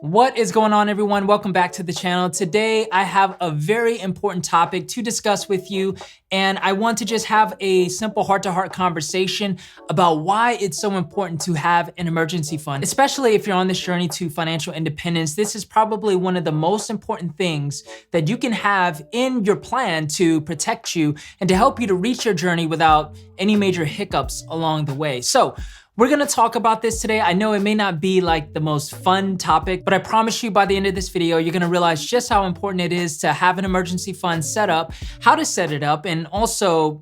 What is going on, everyone? Welcome back to the channel. Today, I have a very important topic to discuss with you, and I want to just have a simple heart-to-heart conversation about why it's so important to have an emergency fund. Especially if you're on this journey to financial independence, this is probably one of the most important things that you can have in your plan to protect you and to help you to reach your journey without any major hiccups along the way. So, we're gonna talk about this today. I know it may not be like the most fun topic, but I promise you by the end of this video, you're gonna realize just how important it is to have an emergency fund set up, how to set it up, and also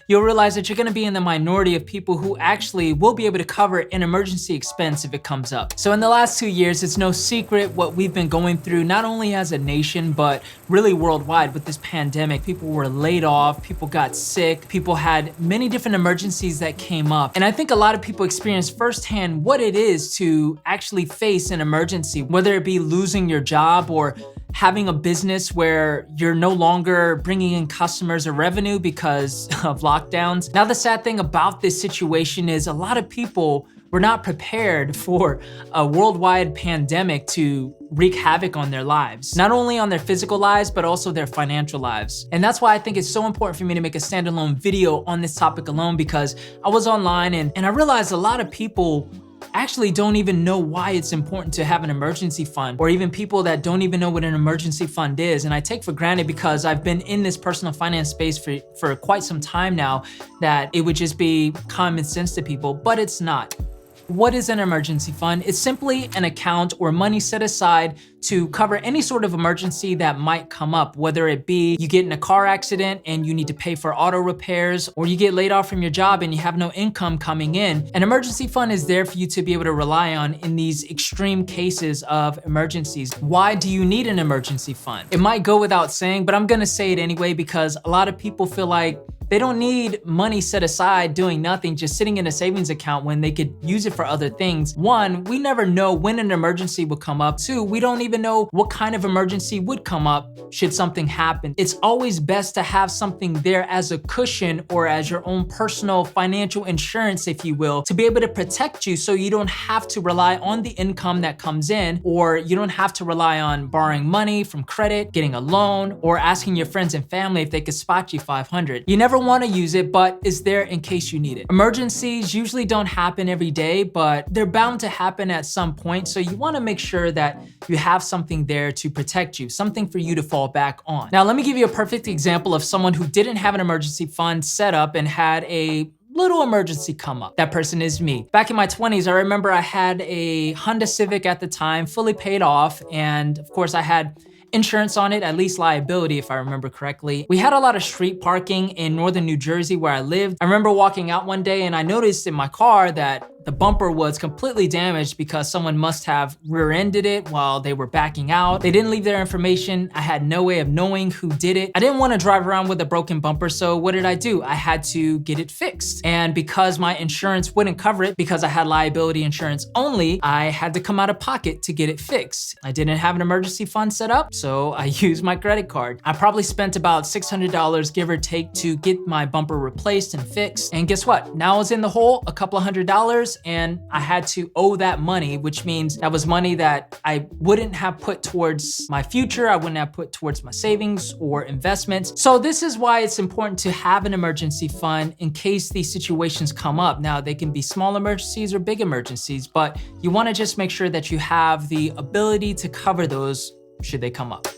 you'll realize that you're gonna be in the minority of people who actually will be able to cover an emergency expense if it comes up. So in the last 2 years, it's no secret what we've been going through, not only as a nation, but really worldwide with this pandemic. People were laid off, people got sick, people had many different emergencies that came up. And I think a lot of people experience firsthand what it is to actually face an emergency, whether it be losing your job or having a business where you're no longer bringing in customers or revenue because of lockdowns. Now, the sad thing about this situation is a lot of people were not prepared for a worldwide pandemic to wreak havoc on their lives. Not only on their physical lives, but also their financial lives. And that's why I think it's so important for me to make a standalone video on this topic alone, because I was online and I realized a lot of people actually don't even know why it's important to have an emergency fund, or even people that don't even know what an emergency fund is. And I take for granted, because I've been in this personal finance space for quite some time now, that it would just be common sense to people, but it's not. What is an emergency fund? It's simply an account or money set aside to cover any sort of emergency that might come up, whether it be you get in a car accident and you need to pay for auto repairs, or you get laid off from your job and you have no income coming in. An emergency fund is there for you to be able to rely on in these extreme cases of emergencies. Why do you need an emergency fund? It might go without saying, but I'm gonna say it anyway, because a lot of people feel like they don't need money set aside doing nothing, just sitting in a savings account, when they could use it for other things. One, we never know when an emergency will come up. Two, we don't even know what kind of emergency would come up should something happen. It's always best to have something there as a cushion, or as your own personal financial insurance, if you will, to be able to protect you so you don't have to rely on the income that comes in, or you don't have to rely on borrowing money from credit, getting a loan, or asking your friends and family if they could spot you $500. You never want to use it, but it's there in case you need it. Emergencies usually don't happen every day, but they're bound to happen at some point. So you want to make sure that you have something there to protect you, something for you to fall back on. Now, let me give you a perfect example of someone who didn't have an emergency fund set up and had a little emergency come up. That person is me. Back in my 20s, I remember I had a Honda Civic at the time, fully paid off. And of course I had insurance on it, at least liability, if I remember correctly. We had a lot of street parking in northern New Jersey where I lived. I remember walking out one day and I noticed in my car that the bumper was completely damaged because someone must have rear-ended it while they were backing out. They didn't leave their information. I had no way of knowing who did it. I didn't want to drive around with a broken bumper, so what did I do? I had to get it fixed. And because my insurance wouldn't cover it, because I had liability insurance only, I had to come out of pocket to get it fixed. I didn't have an emergency fund set up, so I used my credit card. I probably spent about $600, give or take, to get my bumper replaced and fixed. And guess what? Now I was in the hole a couple of $100, and I had to owe that money, which means that was money that I wouldn't have put towards my future. I wouldn't have put towards my savings or investments. So this is why it's important to have an emergency fund in case these situations come up. Now, they can be small emergencies or big emergencies, but you want to just make sure that you have the ability to cover those should they come up.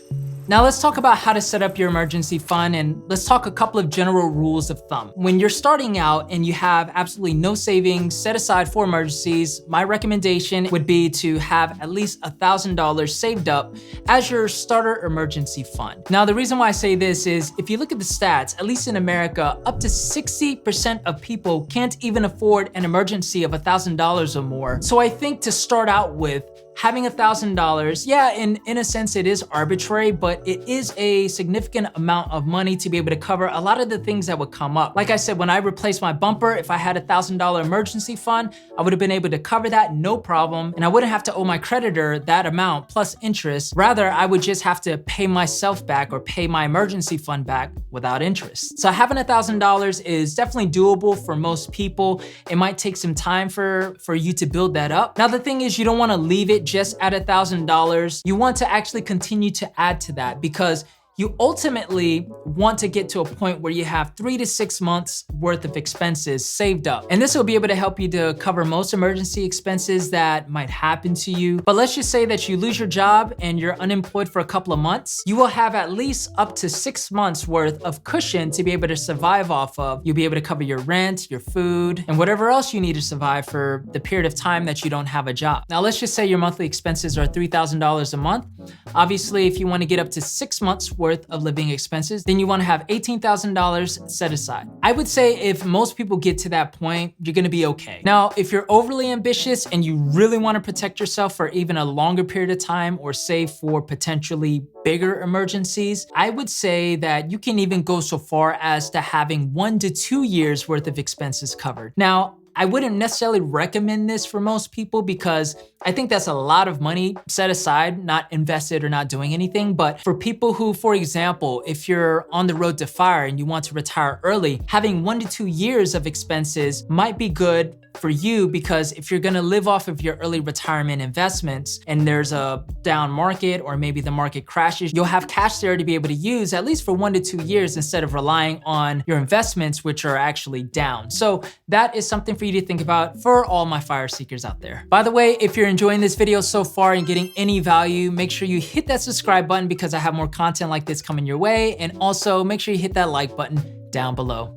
Now let's talk about how to set up your emergency fund, and let's talk a couple of general rules of thumb. When you're starting out and you have absolutely no savings set aside for emergencies, my recommendation would be to have at least $1,000 saved up as your starter emergency fund. Now, the reason why I say this is if you look at the stats, at least in America, up to 60% of people can't even afford an emergency of $1,000 or more. So I think to start out with, having $1,000, yeah, in a sense it is arbitrary, but it is a significant amount of money to be able to cover a lot of the things that would come up. Like I said, when I replaced my bumper, if I had $1,000 emergency fund, I would have been able to cover that, no problem. And I wouldn't have to owe my creditor that amount plus interest. Rather, I would just have to pay myself back or pay my emergency fund back without interest. So having $1,000 is definitely doable for most people. It might take some time for you to build that up. Now, the thing is, you don't want to leave it it just at $1,000, you want to actually continue to add to that because you ultimately want to get to a point where you have 3 to 6 months worth of expenses saved up. And this will be able to help you to cover most emergency expenses that might happen to you. But let's just say that you lose your job and you're unemployed for a couple of months. You will have at least up to 6 months worth of cushion to be able to survive off of. You'll be able to cover your rent, your food, and whatever else you need to survive for the period of time that you don't have a job. Now, let's just say your monthly expenses are $3,000 a month. Obviously, if you want to get up to 6 months worth of living expenses, then you want to have $18,000 set aside. I would say if most people get to that point, you're going to be okay. Now, if you're overly ambitious and you really want to protect yourself for even a longer period of time or save for potentially bigger emergencies, I would say that you can even go so far as to having 1 to 2 years worth of expenses covered. Now, I wouldn't necessarily recommend this for most people because I think that's a lot of money set aside, not invested or not doing anything. But for people who, for example, if you're on the road to fire and you want to retire early, having 1 to 2 years of expenses might be good for you because if you're gonna live off of your early retirement investments and there's a down market or maybe the market crashes, you'll have cash there to be able to use at least for 1 to 2 years instead of relying on your investments, which are actually down. So that is something for you to think about for all my fire seekers out there. By the way, if you're enjoying this video so far and getting any value, make sure you hit that subscribe button because I have more content like this coming your way. And also make sure you hit that like button down below.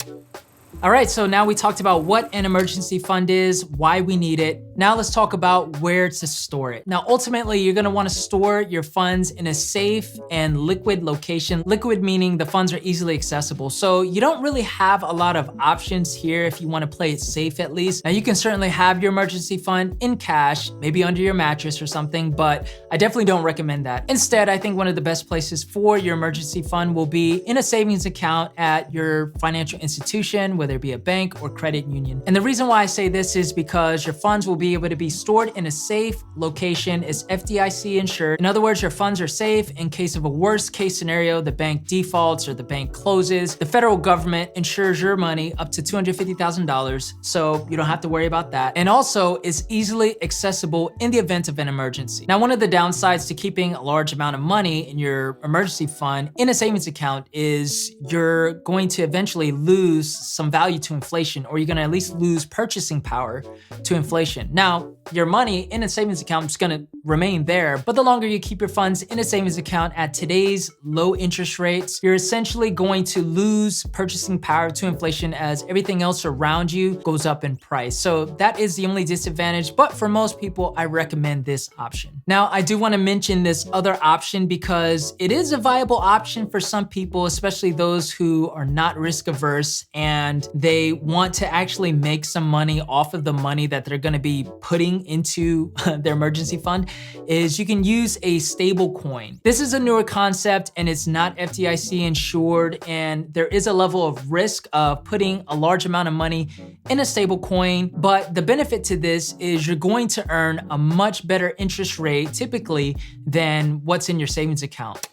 All right, so now we talked about what an emergency fund is, why we need it. Now let's talk about where to store it. Now, ultimately, you're gonna wanna store your funds in a safe and liquid location. Liquid meaning the funds are easily accessible. So you don't really have a lot of options here if you wanna play it safe at least. Now you can certainly have your emergency fund in cash, maybe under your mattress or something, but I definitely don't recommend that. Instead, I think one of the best places for your emergency fund will be in a savings account at your financial institution, whether it be a bank or credit union. And the reason why I say this is because your funds will be able to be stored in a safe location. It's FDIC insured. In other words, your funds are safe in case of a worst case scenario, the bank defaults or the bank closes. The federal government insures your money up to $250,000, so you don't have to worry about that. And also is easily accessible in the event of an emergency. Now, one of the downsides to keeping a large amount of money in your emergency fund in a savings account is you're going to eventually lose some value to inflation, or you're gonna at least lose purchasing power to inflation. Now, your money in a savings account is gonna remain there, but the longer you keep your funds in a savings account at today's low interest rates, you're essentially going to lose purchasing power to inflation as everything else around you goes up in price. So that is the only disadvantage, but for most people, I recommend this option. Now, I do wanna mention this other option because it is a viable option for some people, especially those who are not risk averse and they want to actually make some money off of the money that they're gonna be putting into their emergency fund, is you can use a stable coin. This is a newer concept and it's not FDIC insured, and there is a level of risk of putting a large amount of money in a stable coin, but the benefit to this is you're going to earn a much better interest rate typically than what's in your savings account.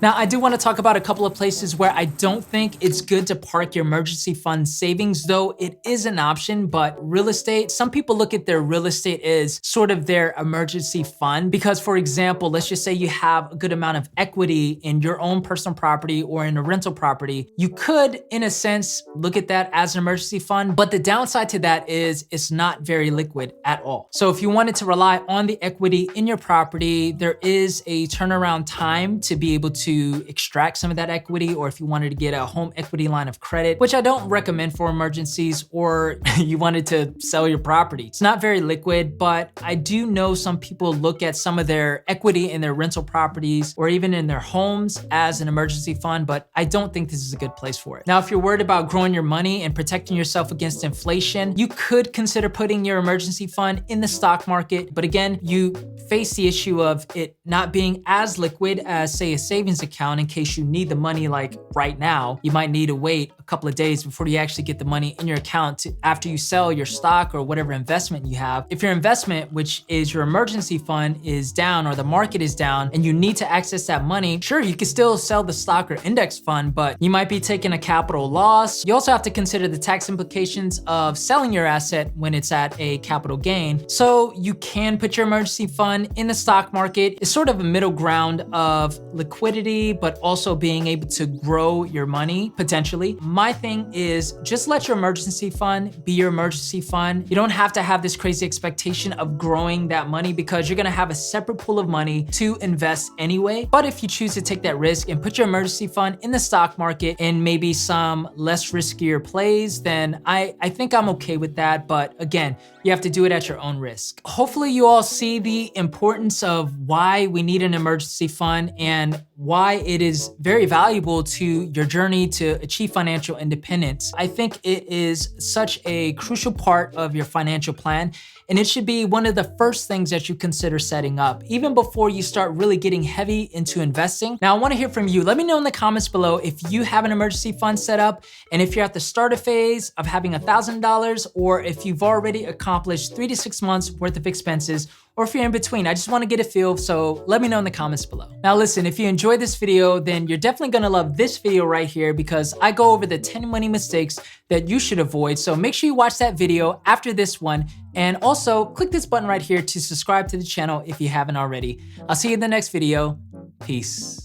Now, I do want to talk about a couple of places where I don't think it's good to park your emergency fund savings, though it is an option. But real estate, some people look at their real estate as sort of their emergency fund because, for example, let's just say you have a good amount of equity in your own personal property or in a rental property. You could, in a sense, look at that as an emergency fund, but the downside to that is it's not very liquid at all. So if you wanted to rely on the equity in your property, there is a turnaround time to be able to extract some of that equity, or if you wanted to get a home equity line of credit, which I don't recommend for emergencies, or you wanted to sell your property. It's not very liquid, but I do know some people look at some of their equity in their rental properties or even in their homes as an emergency fund, but I don't think this is a good place for it. Now, if you're worried about growing your money and protecting yourself against inflation, you could consider putting your emergency fund in the stock market. But again, you face the issue of it not being as liquid as, say, a savings savings account in case you need the money like right now. You might need to wait a couple of days before you actually get the money in your account after you sell your stock or whatever investment you have. If your investment, which is your emergency fund, is down or the market is down and you need to access that money, sure, you can still sell the stock or index fund, but you might be taking a capital loss. You also have to consider the tax implications of selling your asset when it's at a capital gain. So you can put your emergency fund in the stock market. It's sort of a middle ground of liquidity, but also being able to grow your money potentially. My thing is just let your emergency fund be your emergency fund. You don't have to have this crazy expectation of growing that money because you're gonna have a separate pool of money to invest anyway. But if you choose to take that risk and put your emergency fund in the stock market and maybe some less riskier plays, then I think I'm okay with that. But again, you have to do it at your own risk. Hopefully you all see the importance of why we need an emergency fund and why it is very valuable to your journey to achieve financial independence. I think it is such a crucial part of your financial plan, and it should be one of the first things that you consider setting up, even before you start really getting heavy into investing. Now, I wanna hear from you. Let me know in the comments below if you have an emergency fund set up, and if you're at the starter phase of having $1,000, or if you've already accomplished 3 to 6 months worth of expenses, or if you're in between. I just wanna get a feel, so let me know in the comments below. Now listen, if you enjoyed this video, then you're definitely gonna love this video right here because I go over the 10 money mistakes that you should avoid. So make sure you watch that video after this one, and also click this button right here to subscribe to the channel if you haven't already. I'll see you in the next video. Peace.